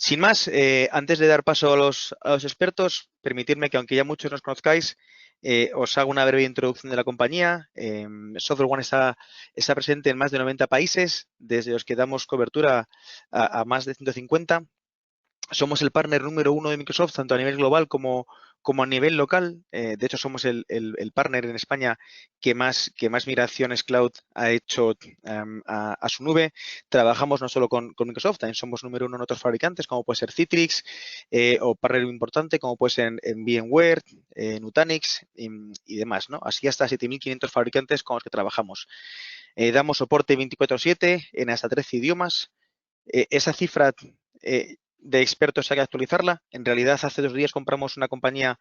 Sin más, antes de dar paso a los expertos, permitidme que, aunque ya muchos nos conozcáis, os hago una breve introducción de la compañía. SoftwareOne está presente en más de 90 países, desde los que damos cobertura a más de 150. Somos el partner número 1 de Microsoft, tanto a nivel global como a nivel local. De hecho, somos el partner en España que más migraciones cloud ha hecho a su nube. Trabajamos no solo con Microsoft, también somos número 1 en otros fabricantes, como puede ser Citrix, o partner importante, como puede ser en VMware, Nutanix y demás, ¿no? Así hasta 7.500 fabricantes con los que trabajamos. Damos soporte 24/7 en hasta 13 idiomas. Esa cifra de expertos hay que actualizarla. En realidad, hace 2 días compramos una compañía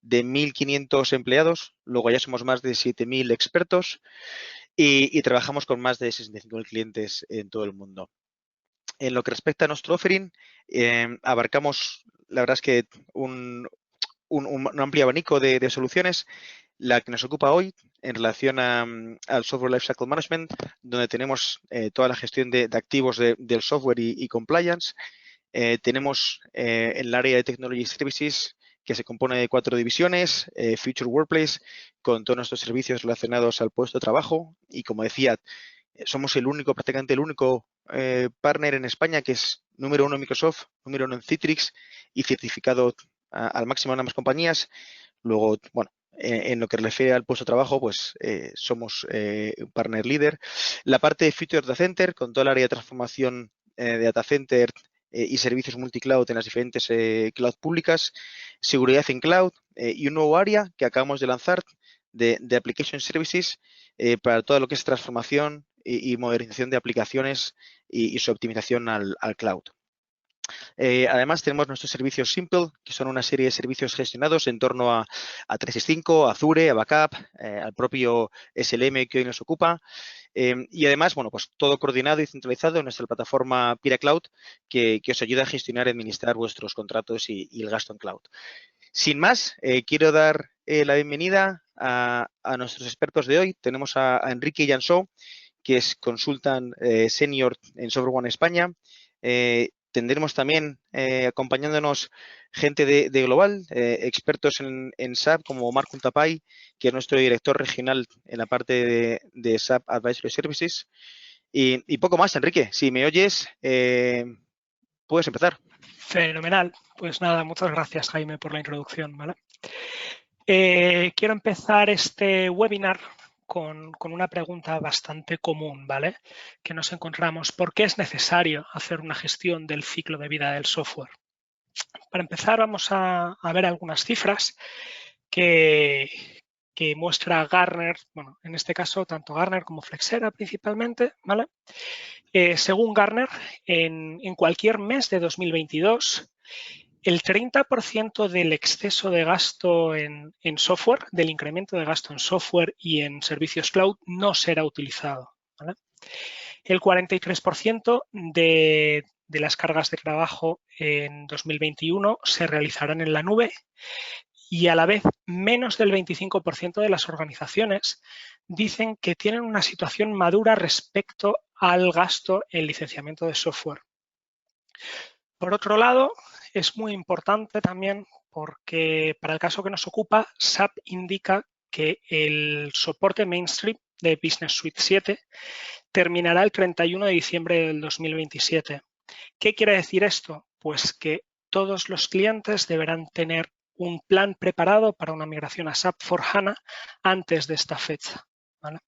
de 1.500 empleados, luego ya somos más de 7.000 expertos y trabajamos con más de 65.000 clientes en todo el mundo. En lo que respecta a nuestro offering, abarcamos, la verdad es que un amplio abanico de soluciones. La que nos ocupa hoy en relación al Software Lifecycle Management, donde tenemos toda la gestión de activos del software y compliance. Tenemos el área de Technology Services, que se compone de 4 divisiones: Future Workplace, con todos nuestros servicios relacionados al puesto de trabajo. Y como decía, somos prácticamente el único partner en España que es número 1 en Microsoft, número 1 en Citrix y certificado al máximo en ambas compañías. Luego, bueno, en lo que refiere al puesto de trabajo, pues somos un partner líder. La parte de Future Data Center, con toda el área de transformación de Data Center y servicios multicloud en las diferentes cloud públicas. Seguridad en cloud y un nuevo área que acabamos de lanzar de Application Services para todo lo que es transformación y modernización de aplicaciones y su optimización al cloud. Además, tenemos nuestros servicios Simple, que son una serie de servicios gestionados en torno a 365, a Azure, a Backup, al propio SLM que hoy nos ocupa. Y además, bueno, pues todo coordinado y centralizado en nuestra plataforma Pira Cloud, que os ayuda a gestionar y administrar vuestros contratos y el gasto en cloud. Sin más, quiero dar la bienvenida a nuestros expertos de hoy. Tenemos a Enrique Jansó, que es consultant senior en SoftwareOne España. Tendremos también acompañándonos gente de Global, expertos en SAP como Marc Untapay, que es nuestro director regional en la parte de SAP Advisory Services. Y poco más, Enrique. Si me oyes, puedes empezar. Fenomenal. Pues nada, muchas gracias, Jaime, por la introducción, ¿vale? Quiero empezar este webinar con una pregunta bastante común, ¿vale? Que nos encontramos. ¿Por qué es necesario hacer una gestión del ciclo de vida del software? Para empezar, vamos a ver algunas cifras que muestra Gartner, bueno, en este caso tanto Gartner como Flexera principalmente, ¿vale? Según Gartner, en cualquier mes de 2022, el 30% del exceso de gasto en software, del incremento de gasto en software y en servicios cloud, no será utilizado, ¿vale? El 43% de las cargas de trabajo en 2021 se realizarán en la nube y a la vez menos del 25% de las organizaciones dicen que tienen una situación madura respecto al gasto en licenciamiento de software. Por otro lado, es muy importante también porque para el caso que nos ocupa, SAP indica que el soporte mainstream de Business Suite 7 terminará el 31 de diciembre del 2027. ¿Qué quiere decir esto? Pues que todos los clientes deberán tener un plan preparado para una migración a SAP S/4HANA antes de esta fecha, ¿vale?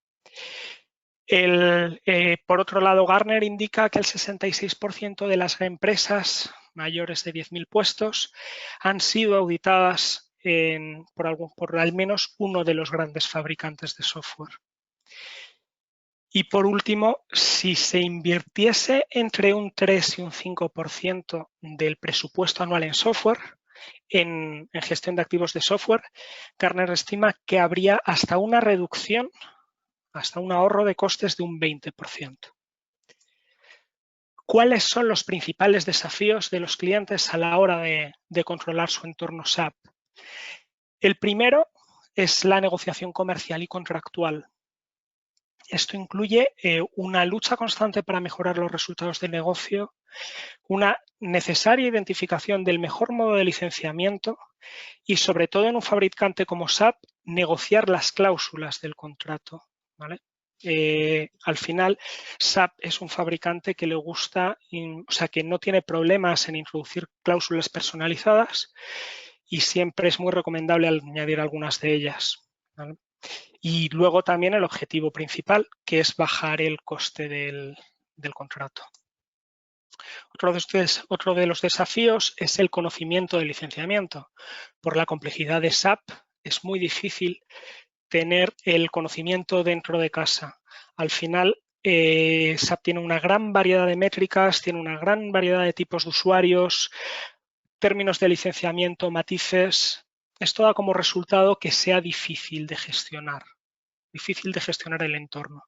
Por otro lado, Gartner indica que el 66% de las empresas mayores de 10.000 puestos han sido auditadas por al menos uno de los grandes fabricantes de software. Y por último, si se invirtiese entre un 3 y un 5% del presupuesto anual en software, en gestión de activos de software, Gartner estima que habría hasta una reducción, hasta un ahorro de costes de un 20%. ¿Cuáles son los principales desafíos de los clientes a la hora de controlar su entorno SAP? El primero es la negociación comercial y contractual. Esto incluye una lucha constante para mejorar los resultados del negocio, una necesaria identificación del mejor modo de licenciamiento y, sobre todo en un fabricante como SAP, negociar las cláusulas del contrato, ¿vale? Al final, SAP es un fabricante que le gusta, o sea, que no tiene problemas en introducir cláusulas personalizadas y siempre es muy recomendable añadir algunas de ellas, ¿vale? Y luego también el objetivo principal, que es bajar el coste del contrato. Otro de los desafíos es el conocimiento del licenciamiento. Por la complejidad de SAP, es muy difícil tener el conocimiento dentro de casa. Al final, SAP tiene una gran variedad de métricas, tiene una gran variedad de tipos de usuarios, términos de licenciamiento, matices. Esto da como resultado que sea difícil de gestionar el entorno.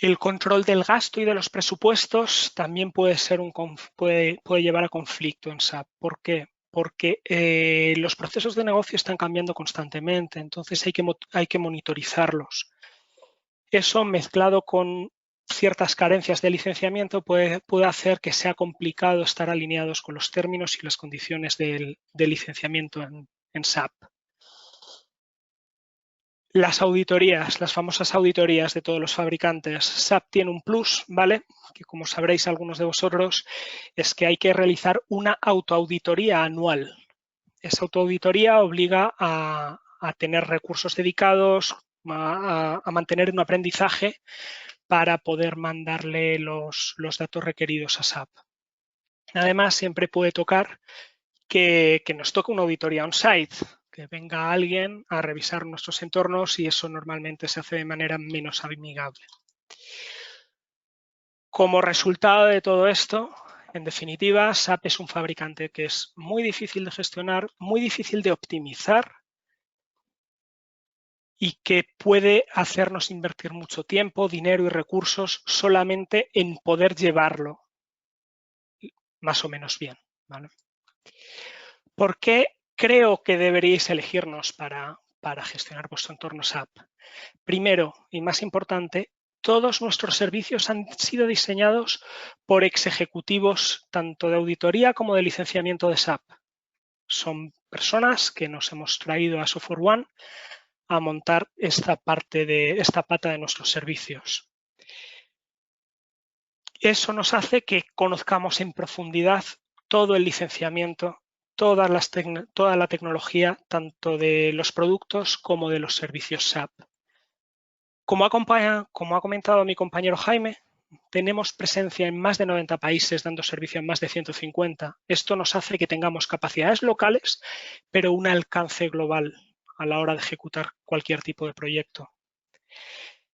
El control del gasto y de los presupuestos también puede llevar a conflicto en SAP. ¿Por qué? Porque los procesos de negocio están cambiando constantemente, entonces hay que monitorizarlos. Eso, mezclado con ciertas carencias de licenciamiento, puede hacer que sea complicado estar alineados con los términos y las condiciones del licenciamiento en SAP. Las auditorías, las famosas auditorías de todos los fabricantes. SAP tiene un plus, ¿vale? Que, como sabréis algunos de vosotros, es que hay que realizar una autoauditoría anual. Esa autoauditoría obliga a tener recursos dedicados, a mantener un aprendizaje para poder mandarle los datos requeridos a SAP. Además, siempre puede tocar que nos toque una auditoría on-site, que venga alguien a revisar nuestros entornos, y eso normalmente se hace de manera menos amigable. Como resultado de todo esto, en definitiva, SAP es un fabricante que es muy difícil de gestionar, muy difícil de optimizar y que puede hacernos invertir mucho tiempo, dinero y recursos solamente en poder llevarlo más o menos bien, ¿vale? ¿Por qué creo que deberíais elegirnos para gestionar vuestro entorno SAP? Primero, y más importante, todos nuestros servicios han sido diseñados por ex ejecutivos tanto de auditoría como de licenciamiento de SAP. Son personas que nos hemos traído a SoftwareOne a montar esta pata de nuestros servicios. Eso nos hace que conozcamos en profundidad todo el licenciamiento, toda la tecnología, tanto de los productos como de los servicios SAP. Como ha comentado mi compañero Jaime, tenemos presencia en más de 90 países, dando servicio en más de 150. Esto nos hace que tengamos capacidades locales, pero un alcance global a la hora de ejecutar cualquier tipo de proyecto.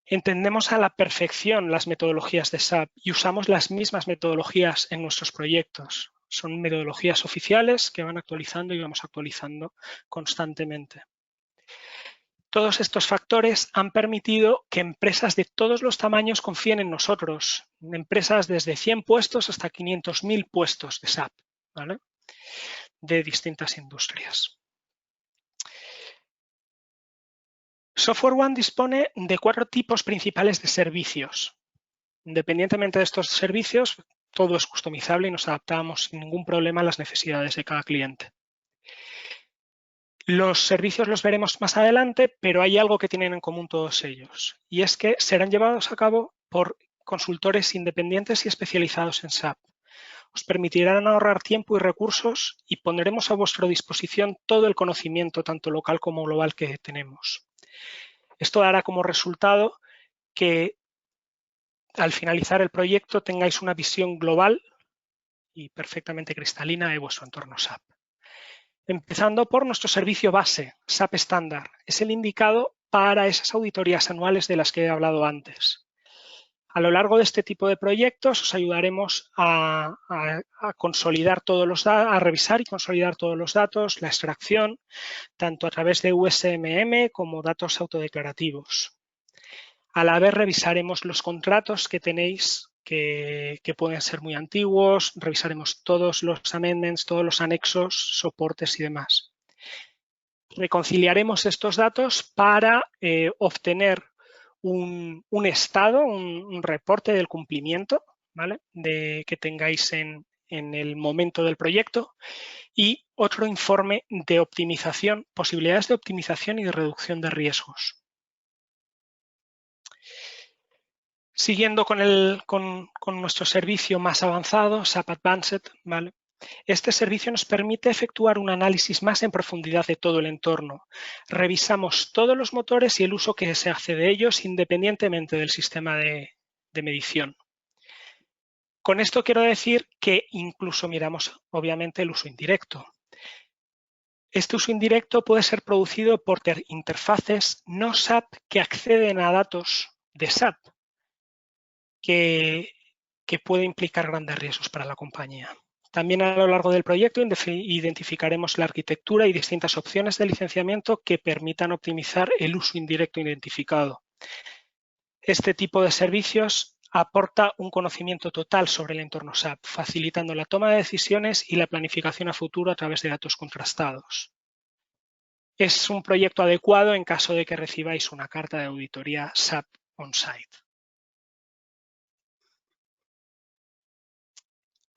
Entendemos a la perfección las metodologías de SAP y usamos las mismas metodologías en nuestros proyectos. Son metodologías oficiales que van actualizando y vamos actualizando constantemente. Todos estos factores han permitido que empresas de todos los tamaños confíen en nosotros. Empresas desde 100 puestos hasta 500.000 puestos de SAP, ¿vale? De distintas industrias. SoftwareOne dispone de 4 tipos principales de servicios. Independientemente de estos servicios, todo es customizable y nos adaptamos sin ningún problema a las necesidades de cada cliente. Los servicios los veremos más adelante, pero hay algo que tienen en común todos ellos, y es que serán llevados a cabo por consultores independientes y especializados en SAP. Os permitirán ahorrar tiempo y recursos y pondremos a vuestra disposición todo el conocimiento, tanto local como global, que tenemos. Esto dará como resultado que al finalizar el proyecto tengáis una visión global y perfectamente cristalina de vuestro entorno SAP. Empezando por nuestro servicio base, SAP estándar. Es el indicado para esas auditorías anuales de las que he hablado antes. A lo largo de este tipo de proyectos os ayudaremos a revisar y consolidar todos los datos, la extracción, tanto a través de USMM como datos autodeclarativos. A la vez revisaremos los contratos que tenéis que pueden ser muy antiguos, revisaremos todos los amendments, todos los anexos, soportes y demás. reconciliaremos estos datos para obtener un estado, un reporte del cumplimiento, ¿vale? Que tengáis en el momento del proyecto, y otro informe de optimización, posibilidades de optimización y de reducción de riesgos. Siguiendo con nuestro servicio más avanzado, SAP Advanced, ¿vale? Este servicio nos permite efectuar un análisis más en profundidad de todo el entorno. Revisamos todos los motores y el uso que se hace de ellos independientemente del sistema de medición. Con esto quiero decir que incluso miramos, obviamente, el uso indirecto. Este uso indirecto puede ser producido por interfaces no SAP que acceden a datos de SAP, que puede implicar grandes riesgos para la compañía. También a lo largo del proyecto identificaremos la arquitectura y distintas opciones de licenciamiento que permitan optimizar el uso indirecto identificado. Este tipo de servicios aporta un conocimiento total sobre el entorno SAP, facilitando la toma de decisiones y la planificación a futuro a través de datos contrastados. Es un proyecto adecuado en caso de que recibáis una carta de auditoría SAP on-site.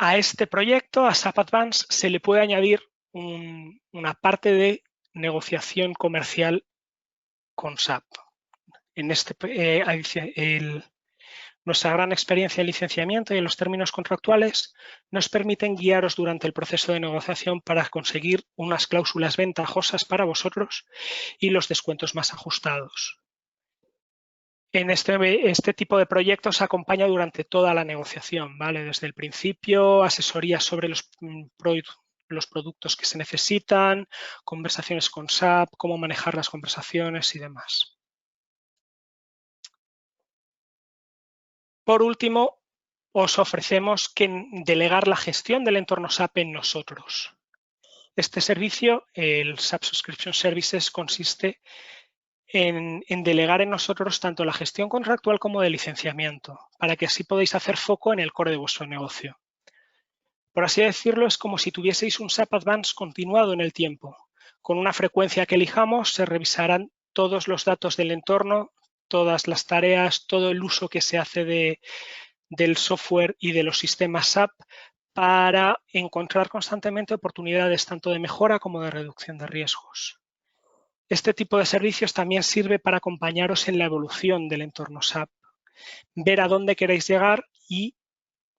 A este proyecto, a SAP Advance, se le puede añadir una parte de negociación comercial con SAP. En nuestra gran experiencia en licenciamiento y en los términos contractuales nos permiten guiaros durante el proceso de negociación para conseguir unas cláusulas ventajosas para vosotros y los descuentos más ajustados. En este tipo de proyectos acompaña durante toda la negociación, ¿vale? Desde el principio, asesoría sobre los productos que se necesitan, conversaciones con SAP, cómo manejar las conversaciones y demás. Por último, os ofrecemos delegar la gestión del entorno SAP en nosotros. Este servicio, el SAP Subscription Services, consiste en delegar en nosotros tanto la gestión contractual como de licenciamiento, para que así podáis hacer foco en el core de vuestro negocio. Por así decirlo, es como si tuvieseis un SAP Advance continuado en el tiempo. Con una frecuencia que elijamos, se revisarán todos los datos del entorno, todas las tareas, todo el uso que se hace del software y de los sistemas SAP para encontrar constantemente oportunidades tanto de mejora como de reducción de riesgos. Este tipo de servicios también sirve para acompañaros en la evolución del entorno SAP, ver a dónde queréis llegar y,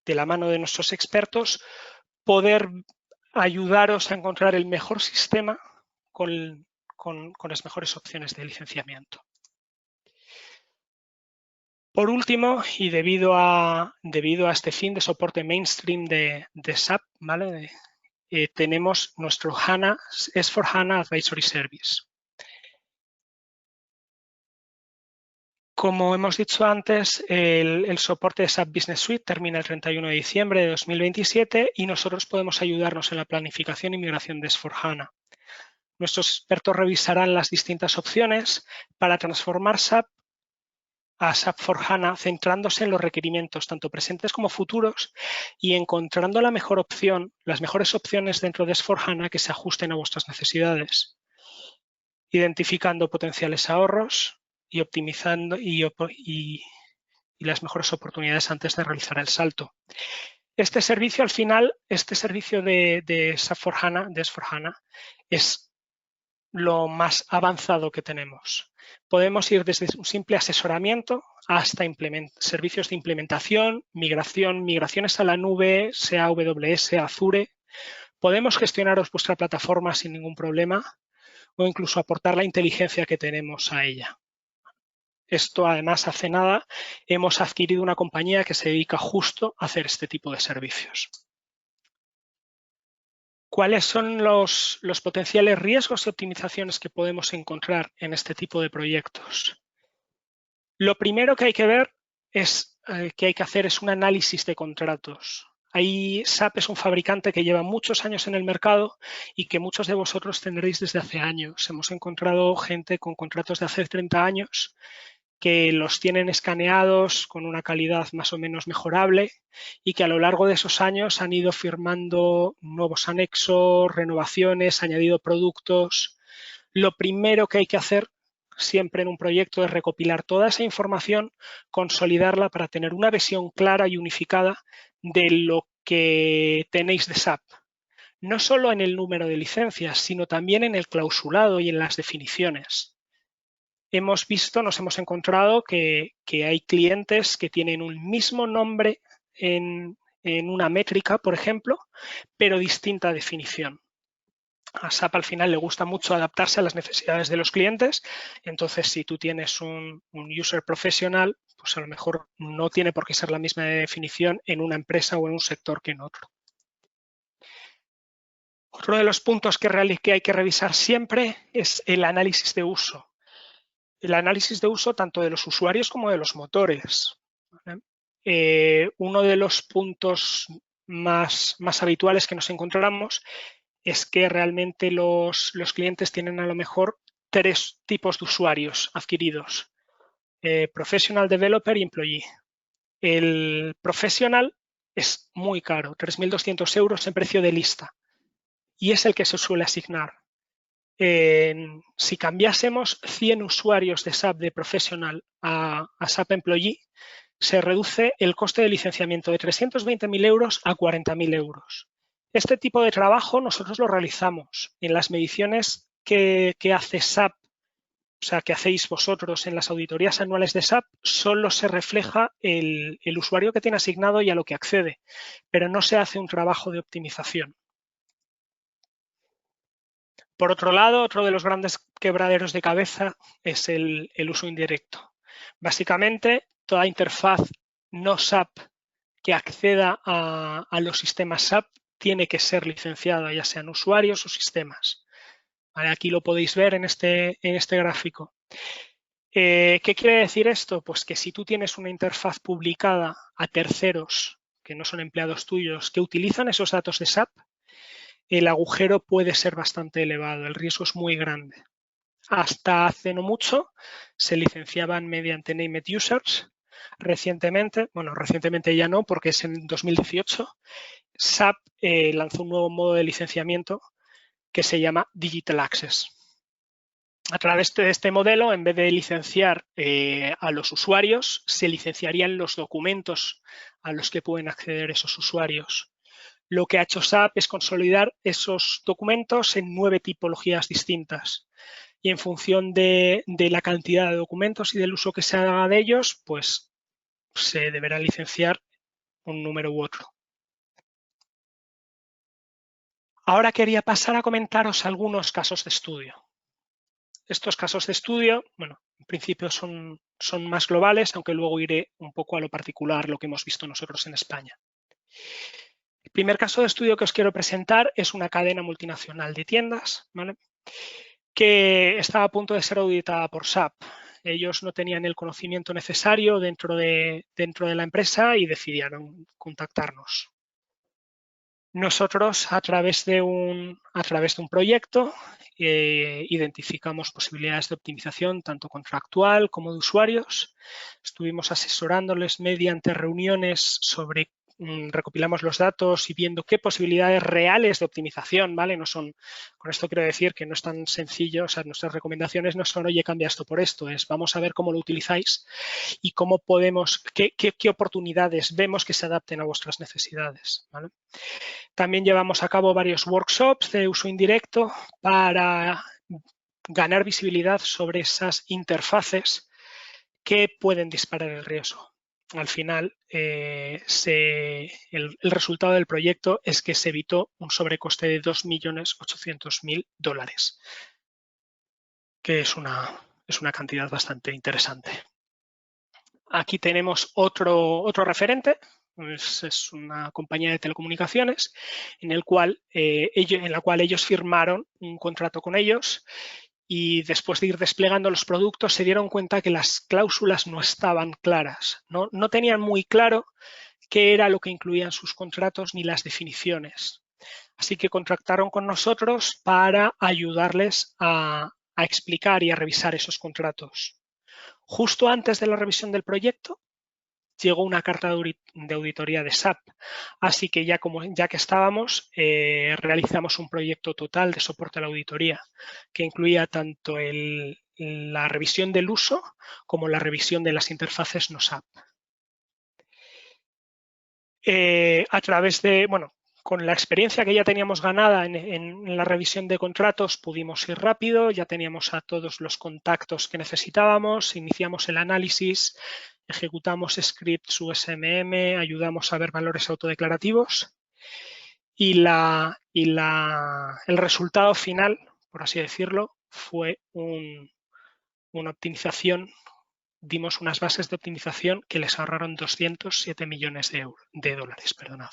de la mano de nuestros expertos, poder ayudaros a encontrar el mejor sistema con las mejores opciones de licenciamiento. Por último, y debido a este fin de soporte mainstream de SAP, ¿vale? Tenemos nuestro S/4HANA Advisory Service. Como hemos dicho antes, el soporte de SAP Business Suite termina el 31 de diciembre de 2027 y nosotros podemos ayudarnos en la planificación y migración de S/4HANA. Nuestros expertos revisarán las distintas opciones para transformar SAP a SAP S/4HANA, centrándose en los requerimientos tanto presentes como futuros y encontrando la mejor opción, las mejores opciones dentro de S/4HANA que se ajusten a vuestras necesidades, identificando potenciales ahorros y optimizando y las mejores oportunidades antes de realizar el salto. Este servicio, al final, este servicio de SAP S/4HANA, de S/4HANA, es lo más avanzado que tenemos. Podemos ir desde un simple asesoramiento hasta servicios de implementación, migraciones a la nube, sea AWS, Azure. Podemos gestionaros vuestra plataforma sin ningún problema o incluso aportar la inteligencia que tenemos a ella. Esto, además, hace nada hemos adquirido una compañía que se dedica justo a hacer este tipo de servicios. ¿Cuáles son los potenciales riesgos y optimizaciones que podemos encontrar en este tipo de proyectos? Lo primero que hay que ver es un análisis de contratos. Ahí SAP es un fabricante que lleva muchos años en el mercado y que muchos de vosotros tendréis desde hace años. Hemos encontrado gente con contratos de hace 30 años que los tienen escaneados con una calidad más o menos mejorable y que a lo largo de esos años han ido firmando nuevos anexos, renovaciones, añadido productos. Lo primero que hay que hacer siempre en un proyecto es recopilar toda esa información, consolidarla para tener una visión clara y unificada de lo que tenéis de SAP. No solo en el número de licencias, sino también en el clausulado y en las definiciones. Nos hemos encontrado que hay clientes que tienen un mismo nombre en una métrica, por ejemplo, pero distinta definición. A SAP al final le gusta mucho adaptarse a las necesidades de los clientes, entonces si tú tienes un user profesional, pues a lo mejor no tiene por qué ser la misma definición en una empresa o en un sector que en otro. Otro de los puntos que hay que revisar siempre es el análisis de uso. El análisis de uso tanto de los usuarios como de los motores. Uno de los puntos más habituales que nos encontramos es que realmente los clientes tienen a lo mejor 3 tipos de usuarios adquiridos: Professional, Developer y Employee. El Professional es muy caro, 3.200 euros en precio de lista, y es el que se suele asignar. Si cambiásemos 100 usuarios de SAP de Professional a SAP Employee, se reduce el coste de licenciamiento de 320.000 euros a 40.000 euros. Este tipo de trabajo nosotros lo realizamos en las mediciones que hace SAP, o sea, que hacéis vosotros en las auditorías anuales de SAP. Solo se refleja el usuario que tiene asignado y a lo que accede, pero no se hace un trabajo de optimización. Por otro lado, otro de los grandes quebraderos de cabeza es el uso indirecto. Básicamente, toda interfaz no SAP que acceda a los sistemas SAP tiene que ser licenciada, ya sean usuarios o sistemas. Vale, aquí lo podéis ver en este gráfico. ¿Qué quiere decir esto? Pues que si tú tienes una interfaz publicada a terceros, que no son empleados tuyos, que utilizan esos datos de SAP, el agujero puede ser bastante elevado, el riesgo es muy grande. Hasta hace no mucho se licenciaban mediante Named Users. Recientemente ya no, porque es en 2018, SAP lanzó un nuevo modo de licenciamiento que se llama Digital Access. A través de este modelo, en vez de licenciar a los usuarios, se licenciarían los documentos a los que pueden acceder esos usuarios. Lo que ha hecho SAP es consolidar esos documentos en 9 tipologías distintas. Y en función de la cantidad de documentos y del uso que se haga de ellos, pues se deberá licenciar un número u otro. Ahora quería pasar a comentaros algunos casos de estudio. Estos casos de estudio, bueno, en principio son más globales, aunque luego iré un poco a lo particular, lo que hemos visto nosotros en España. El primer caso de estudio que os quiero presentar es una cadena multinacional de tiendas, ¿vale?, que estaba a punto de ser auditada por SAP. Ellos no tenían el conocimiento necesario dentro de la empresa y decidieron contactarnos. Nosotros, a través de un proyecto, identificamos posibilidades de optimización tanto contractual como de usuarios. Estuvimos asesorándoles mediante reuniones sobre recopilamos los datos y viendo qué posibilidades reales de optimización, ¿vale? No son, con esto quiero decir que no es tan sencillo, o sea, nuestras recomendaciones no son, oye, cambia esto por esto, es vamos a ver cómo lo utilizáis y cómo podemos, qué oportunidades vemos que se adapten a vuestras necesidades, ¿vale? También llevamos a cabo varios workshops de uso indirecto para ganar visibilidad sobre esas interfaces que pueden disparar el riesgo. Al final, el resultado del proyecto es que se evitó un sobrecoste de 2.800.000 dólares, que es una cantidad bastante interesante. Aquí tenemos otro referente. Es una compañía de telecomunicaciones en la cual ellos firmaron un contrato con ellos. Y después de ir desplegando los productos se dieron cuenta que las cláusulas no estaban claras, no tenían muy claro qué era lo que incluían sus contratos ni las definiciones. Así que contactaron con nosotros para ayudarles a explicar y a revisar esos contratos. Justo antes de la revisión del proyecto, llegó una carta de auditoría de SAP. Así que ya que estábamos, realizamos un proyecto total de soporte a la auditoría que incluía tanto la revisión del uso como la revisión de las interfaces no SAP. A través de, bueno, con la experiencia que ya teníamos ganada en la revisión de contratos, pudimos ir rápido, ya teníamos a todos los contactos que necesitábamos, iniciamos el análisis, ejecutamos scripts USMM, ayudamos a ver valores autodeclarativos y el resultado final, por así decirlo, fue una optimización. Dimos unas bases de optimización que les ahorraron 207 millones de dólares. Perdonad.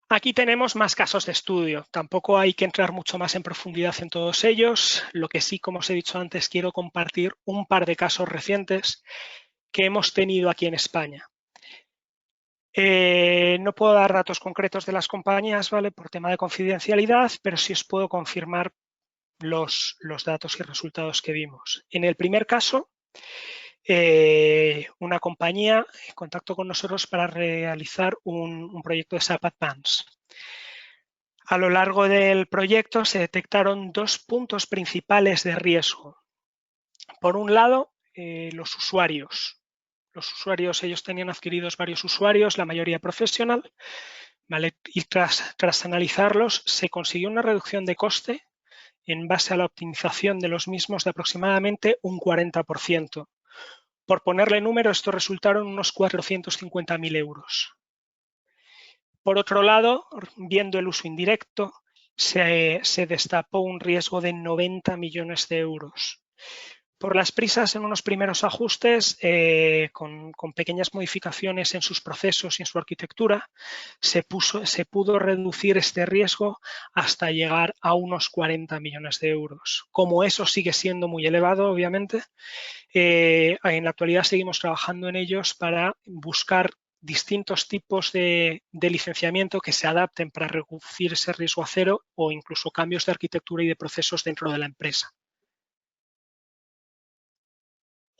Aquí tenemos más casos de estudio. Tampoco hay que entrar mucho más en profundidad en todos ellos. Lo que sí, como os he dicho antes, quiero compartir un par de casos recientes que hemos tenido aquí en España. No puedo dar datos concretos de las compañías, ¿vale? Por tema de confidencialidad, pero sí os puedo confirmar los datos y resultados que vimos. En el primer caso, una compañía contactó con nosotros para realizar un proyecto de SAP Advance. A lo largo del proyecto se detectaron 2 puntos principales de riesgo. Por un lado, los usuarios. Los usuarios, ellos tenían adquiridos varios usuarios, la mayoría profesional, ¿vale? Y tras analizarlos se consiguió una reducción de coste en base a la optimización de los mismos de aproximadamente un 40%. Por ponerle número, esto resultaron unos 450.000 euros. Por otro lado, viendo el uso indirecto, se destapó un riesgo de 90 millones de euros. Por las prisas en unos primeros ajustes, con pequeñas modificaciones en sus procesos y en su arquitectura, se pudo reducir este riesgo hasta llegar a unos 40 millones de euros. Como eso sigue siendo muy elevado, obviamente, en la actualidad seguimos trabajando en ellos para buscar distintos tipos de licenciamiento que se adapten para reducir ese riesgo a cero o incluso cambios de arquitectura y de procesos dentro de la empresa.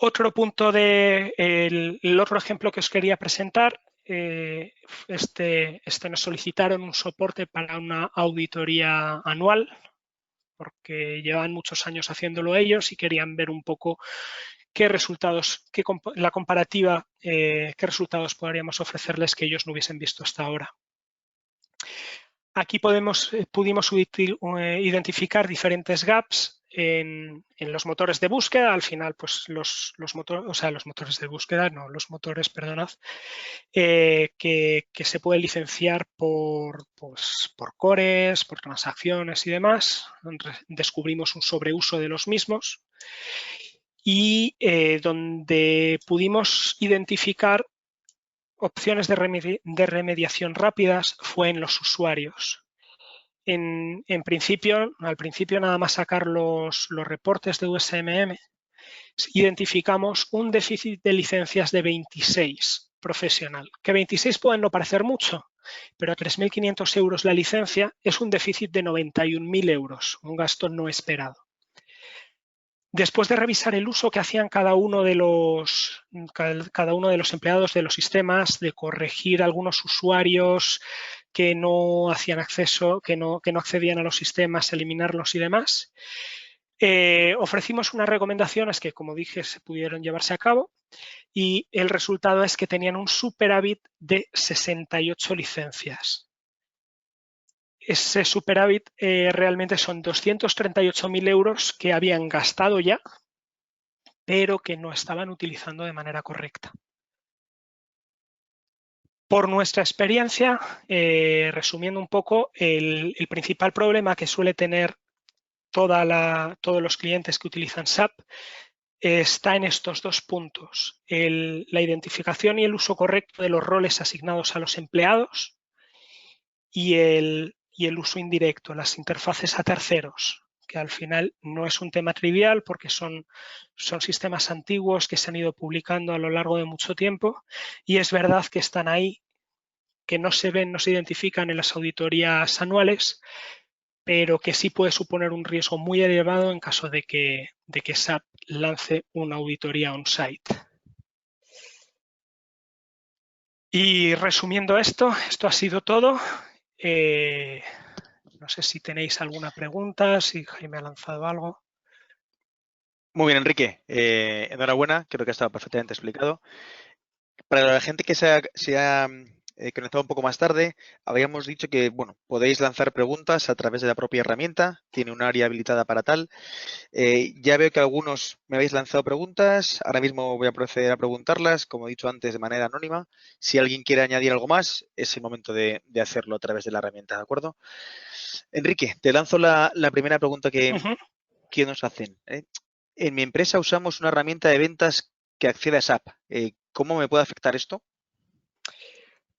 Otro punto el otro ejemplo que os quería presentar, nos solicitaron un soporte para una auditoría anual porque llevan muchos años haciéndolo ellos y querían ver un poco qué resultados, la comparativa, qué resultados podríamos ofrecerles que ellos no hubiesen visto hasta ahora. Aquí pudimos identificar diferentes gaps en los motores de búsqueda. Al final, pues los motores de búsqueda, no, los motores, perdonad, que se pueden licenciar por cores, por transacciones y demás. Descubrimos un sobreuso de los mismos y donde pudimos identificar opciones de remediación rápidas fue en los usuarios. Al principio nada más sacar los reportes de USMM, identificamos un déficit de licencias de 26 profesional, que 26 pueden no parecer mucho, pero a 3.500 euros la licencia es un déficit de 91.000 euros, un gasto no esperado. Después de revisar el uso que hacían cada uno de los empleados de los sistemas, de corregir algunos usuarios que no hacían acceso, que no accedían a los sistemas, eliminarlos y demás, ofrecimos unas recomendaciones que, como dije, se pudieron llevarse a cabo y el resultado es que tenían un superávit de 68 licencias. Ese superávit realmente son 238.000 euros que habían gastado ya, pero que no estaban utilizando de manera correcta. Por nuestra experiencia, resumiendo un poco, el principal problema que suele tener todos los clientes que utilizan SAP está en estos 2 puntos. La identificación y el uso correcto de los roles asignados a los empleados y el uso indirecto, las interfaces a terceros, que al final no es un tema trivial porque son sistemas antiguos que se han ido publicando a lo largo de mucho tiempo y es verdad que están ahí, que no se ven, no se identifican en las auditorías anuales, pero que sí puede suponer un riesgo muy elevado en caso de que SAP lance una auditoría on-site. Y resumiendo esto ha sido todo. No sé si tenéis alguna pregunta, si Jaime ha lanzado algo. Muy bien, Enrique. Enhorabuena, creo que ha estado perfectamente explicado. Para la gente que se ha conectado un poco más tarde, habíamos dicho que, bueno, podéis lanzar preguntas a través de la propia herramienta, tiene un área habilitada para tal. Ya veo que algunos me habéis lanzado preguntas, ahora mismo voy a proceder a preguntarlas, como he dicho antes, de manera anónima. Si alguien quiere añadir algo más, es el momento de hacerlo a través de la herramienta, ¿de acuerdo? Enrique, te lanzo la primera pregunta que nos hacen. En mi empresa usamos una herramienta de ventas que accede a SAP. ¿Cómo me puede afectar esto?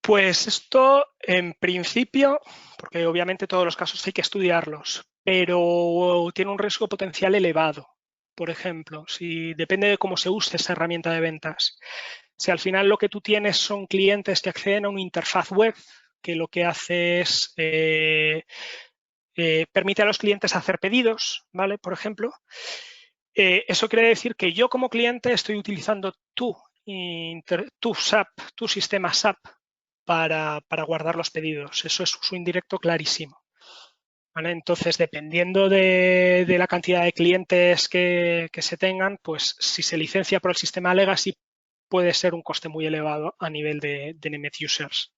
Pues esto, en principio, porque obviamente todos los casos hay que estudiarlos, pero tiene un riesgo potencial elevado. Por ejemplo, si depende de cómo se use esa herramienta de ventas. Si al final lo que tú tienes son clientes que acceden a una interfaz web que lo que hace es permite a los clientes hacer pedidos, ¿vale? Por ejemplo, eso quiere decir que yo como cliente estoy utilizando tu SAP, tu sistema SAP para guardar los pedidos. Eso es uso indirecto clarísimo. ¿Vale? Entonces, dependiendo de la cantidad de clientes que se tengan, pues si se licencia por el sistema Legacy puede ser un coste muy elevado a nivel de Nemeth Users.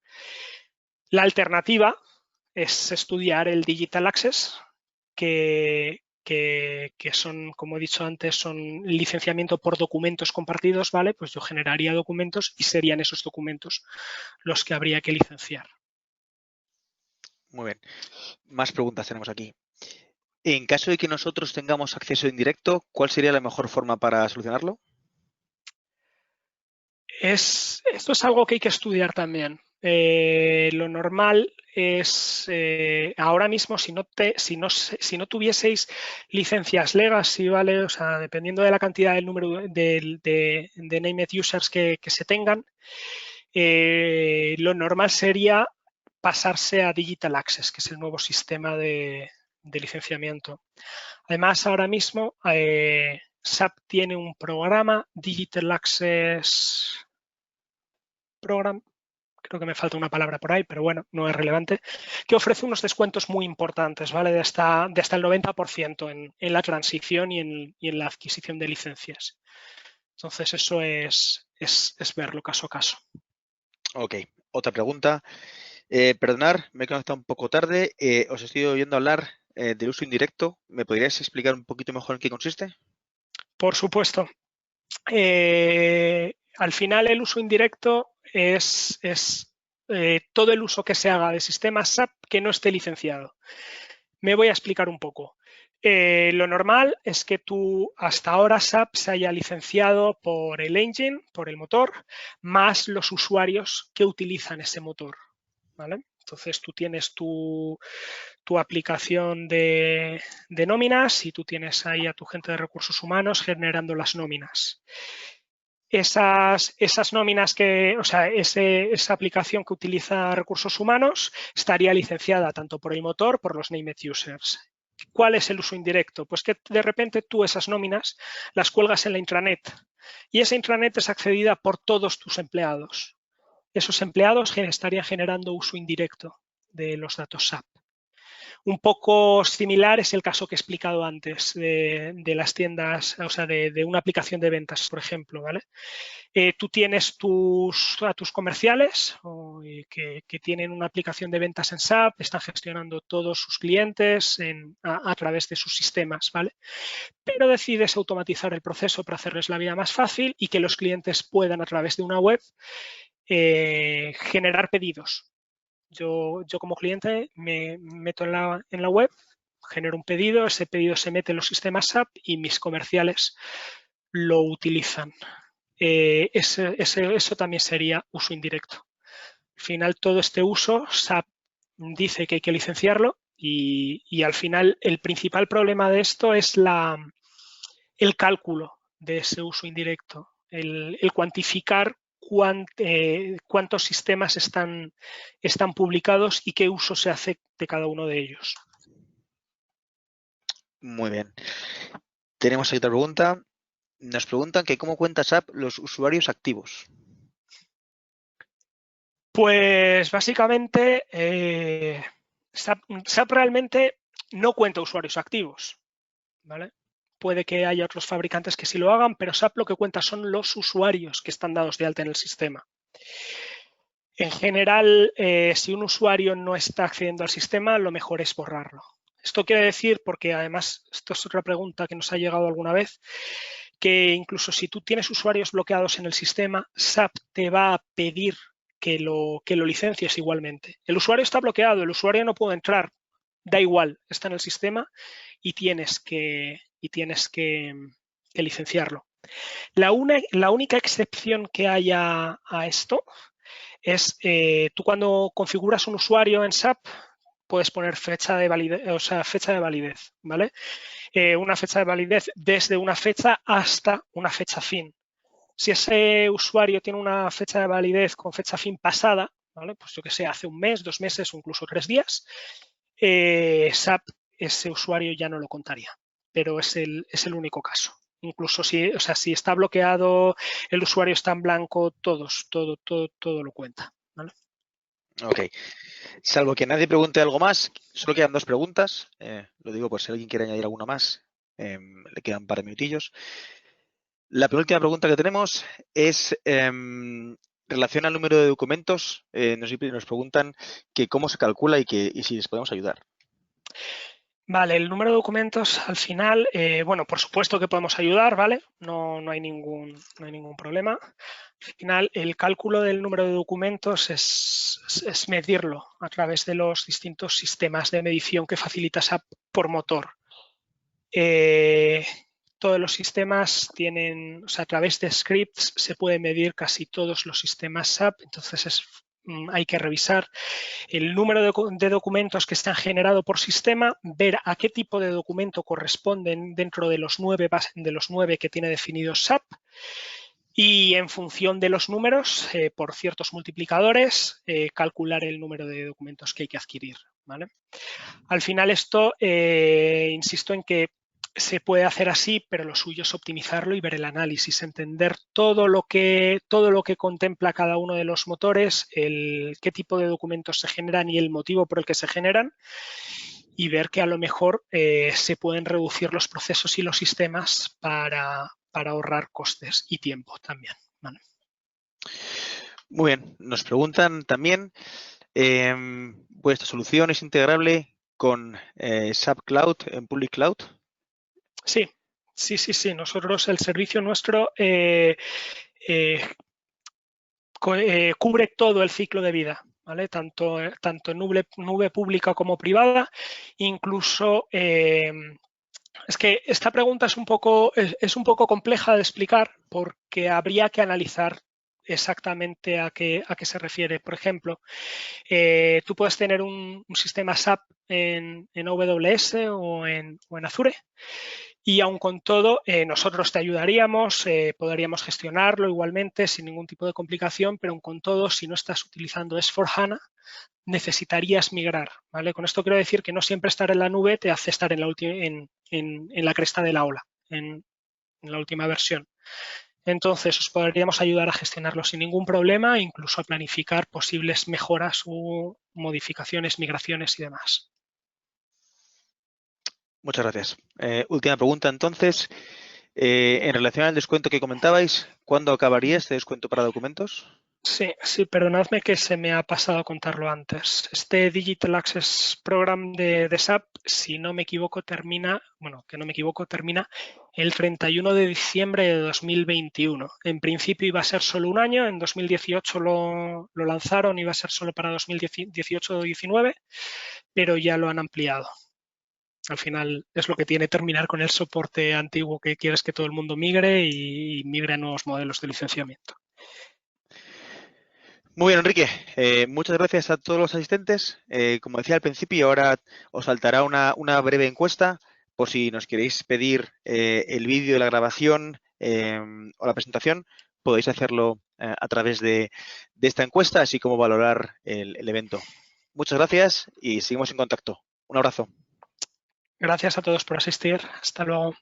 La alternativa es estudiar el Digital Access, que son, como he dicho antes, son licenciamiento por documentos compartidos, ¿vale? Pues yo generaría documentos y serían esos documentos los que habría que licenciar. Muy bien. Más preguntas tenemos aquí. En caso de que nosotros tengamos acceso indirecto, ¿cuál sería la mejor forma para solucionarlo? Esto es algo que hay que estudiar también. Lo normal es, ahora mismo, si no tuvieseis licencias legacy, ¿vale? O sea, dependiendo de la cantidad del número de named users que se tengan, lo normal sería pasarse a Digital Access, que es el nuevo sistema de licenciamiento. Además, ahora mismo SAP tiene un programa, Digital Access Program, creo que me falta una palabra por ahí, pero bueno, no es relevante, que ofrece unos descuentos muy importantes, ¿vale? De hasta el 90% en la transición y en la adquisición de licencias. Entonces, eso es verlo caso a caso. Ok. Otra pregunta. Perdonar, me he conectado un poco tarde. Os estoy oyendo hablar del uso indirecto. ¿Me podríais explicar un poquito mejor en qué consiste? Por supuesto. Al final, el uso indirecto es todo el uso que se haga de sistemas SAP que no esté licenciado. Me voy a explicar un poco. Lo normal es que tú hasta ahora SAP se haya licenciado por el engine, por el motor, más los usuarios que utilizan ese motor. ¿Vale? Entonces tú tienes tu aplicación de nóminas y tú tienes ahí a tu gente de recursos humanos generando las nóminas. Esas nóminas esa aplicación que utiliza recursos humanos estaría licenciada tanto por el motor, por los named users. ¿Cuál es el uso indirecto? Pues que de repente tú esas nóminas las cuelgas en la intranet y esa intranet es accedida por todos tus empleados. Esos empleados estarían generando uso indirecto de los datos SAP. Un poco similar es el caso que he explicado antes de las tiendas, o sea, de una aplicación de ventas, por ejemplo, ¿vale? Tú tienes a tus comerciales que tienen una aplicación de ventas en SAP, están gestionando todos sus clientes a través de sus sistemas, ¿vale? Pero decides automatizar el proceso para hacerles la vida más fácil y que los clientes puedan a través de una web generar pedidos. Yo como cliente me meto en la web, genero un pedido, ese pedido se mete en los sistemas SAP y mis comerciales lo utilizan. Eso también sería uso indirecto. Al final, todo este uso, SAP dice que hay que licenciarlo y al final el principal problema de esto es el cálculo de ese uso indirecto, el cuantificar cuántos sistemas están publicados y qué uso se hace de cada uno de ellos. Muy bien. Tenemos aquí otra pregunta. Nos preguntan que cómo cuenta SAP los usuarios activos. Pues básicamente SAP realmente no cuenta usuarios activos, ¿vale? Puede que haya otros fabricantes que sí lo hagan, pero SAP lo que cuenta son los usuarios que están dados de alta en el sistema. En general, si un usuario no está accediendo al sistema, lo mejor es borrarlo. Esto quiere decir, porque además esto es otra pregunta que nos ha llegado alguna vez, que incluso si tú tienes usuarios bloqueados en el sistema, SAP te va a pedir que lo licencies igualmente. El usuario está bloqueado, el usuario no puede entrar, da igual, está en el sistema y tienes que licenciarlo. La única excepción que haya a esto es tú cuando configuras un usuario en SAP puedes poner fecha de validez, ¿vale? Una fecha de validez desde una fecha hasta una fecha fin. Si ese usuario tiene una fecha de validez con fecha fin pasada, ¿vale? Pues yo que sé, hace un mes, 2 meses o incluso 3 días, SAP ese usuario ya no lo contaría, pero es el único caso. Incluso si está bloqueado, el usuario está en blanco, todo lo cuenta, ¿vale? Ok. Salvo que nadie pregunte algo más, solo quedan 2 preguntas. Lo digo por si alguien quiere añadir alguna más. Le quedan un par de minutillos. La penúltima pregunta que tenemos es relación al número de documentos. Nos preguntan que cómo se calcula y si les podemos ayudar. Vale, el número de documentos al final, bueno, por supuesto que podemos ayudar, ¿vale? No hay ningún problema. Al final, el cálculo del número de documentos es medirlo a través de los distintos sistemas de medición que facilita SAP por motor. Todos los sistemas tienen, o sea, a través de scripts se puede medir casi todos los sistemas SAP, entonces hay que revisar el número de documentos que están generados por sistema, ver a qué tipo de documento corresponden dentro de los 9 que tiene definidos SAP y en función de los números, por ciertos multiplicadores, calcular el número de documentos que hay que adquirir, ¿vale? Al final esto, insisto en que se puede hacer así, pero lo suyo es optimizarlo y ver el análisis, entender todo lo que contempla cada uno de los motores, qué tipo de documentos se generan y el motivo por el que se generan, y ver que a lo mejor se pueden reducir los procesos y los sistemas para ahorrar costes y tiempo también, ¿vale? Muy bien. Nos preguntan también, ¿vuestra solución es integrable con SAP Cloud en Public Cloud? Sí. Nosotros, el servicio nuestro cubre todo el ciclo de vida, ¿vale? Tanto en nube pública como privada, incluso es que esta pregunta es un poco compleja de explicar porque habría que analizar exactamente a qué se refiere. Por ejemplo, tú puedes tener un sistema SAP en AWS o en Azure y aun con todo nosotros te ayudaríamos, podríamos gestionarlo igualmente sin ningún tipo de complicación, pero aun con todo, si no estás utilizando S/4HANA, necesitarías migrar, ¿vale? Con esto quiero decir que no siempre estar en la nube te hace estar en la cresta de la ola, en la última versión. Entonces, os podríamos ayudar a gestionarlo sin ningún problema, incluso a planificar posibles mejoras o modificaciones, migraciones y demás. Muchas gracias. Última pregunta entonces. En relación al descuento que comentabais, ¿cuándo acabaría este descuento para documentos? Sí, perdonadme que se me ha pasado a contarlo antes. Este Digital Access Program de SAP, si no me equivoco, termina el 31 de diciembre de 2021. En principio iba a ser solo un año, en 2018 lo lanzaron, iba a ser solo para 2018-19, pero ya lo han ampliado. Al final es lo que tiene terminar con el soporte antiguo, que quieres que todo el mundo migre y migre a nuevos modelos de licenciamiento. Muy bien, Enrique. Muchas gracias a todos los asistentes. Como decía al principio, ahora os saltará una breve encuesta por si nos queréis pedir el vídeo de la grabación o la presentación. Podéis hacerlo a través de esta encuesta, así como valorar el evento. Muchas gracias y seguimos en contacto. Un abrazo. Gracias a todos por asistir. Hasta luego.